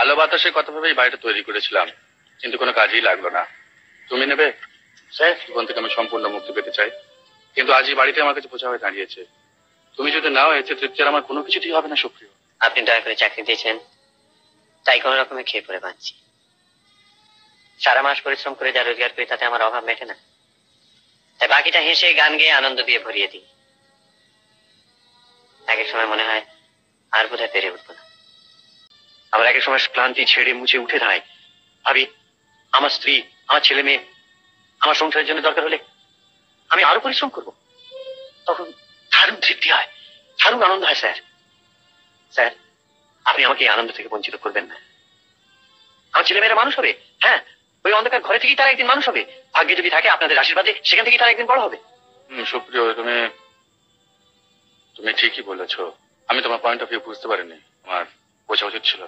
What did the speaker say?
আলো বাতাসের কথা ভেবেই বাড়িটা তৈরি করেছিলাম, কিন্তু কোনো কাজেই লাগলো না। তুমি নেবে? স্যার, জীবন থেকে আমি সম্পূর্ণ মুক্তি পেতে চাই, কিন্তু আজ এই বাড়িতে আমার কাছে বোঝা হয়ে দাঁড়িয়েছে। তুমি যদি নাও, এতে তৃপ্তি আর আমার কোনো কিছুতেই হবে না সুপ্রিয়। আপনি দয়া করে চাকরি দিয়েছেন, তাই কোনো রকমে খেয়ে পড়ে বাঁচছি। সারা মাস পরিশ্রম করে যা রোজগার করি তাতে আমার অভাব মেটে না, তাই বাকিটা হেসে গান গেয়ে আনন্দ দিয়ে ভরিয়ে দিই। এক এক সময় মনে হয় আর বোধহয় পেরে উঠবো না। আমার এক এক সময় ক্লান্তি ছেড়ে মুছে উঠে দাঁড়াই, ভাবি আমার স্ত্রী, আমার ছেলে মেয়ে, আমার সংসারের জন্য দরকার হলে আমি আরো পরিশ্রম করব। তখন দারুণ তৃপ্তি হয়, দারুণ আনন্দ হয়। স্যার স্যার আপনি আমাকে এই আনন্দ থেকে বঞ্চিত করবেন না। আমার ছেলেমেয়েরা মানুষ হবে, হ্যাঁ, ওই অন্ধকার ঘরে থেকেই তারা একদিন মানুষ হবে। ভাগ্যে যদি থাকে আপনাদের আশীর্বাদে সেখান থেকেই তারা একদিন বড় হবে। সুপ্রিয়, তুমি তুমি ঠিকই বলেছো। আমি তোমার পয়েন্ট অফ ভিউ বুঝতে পারিনি, আমার বোঝা উচিত ছিল।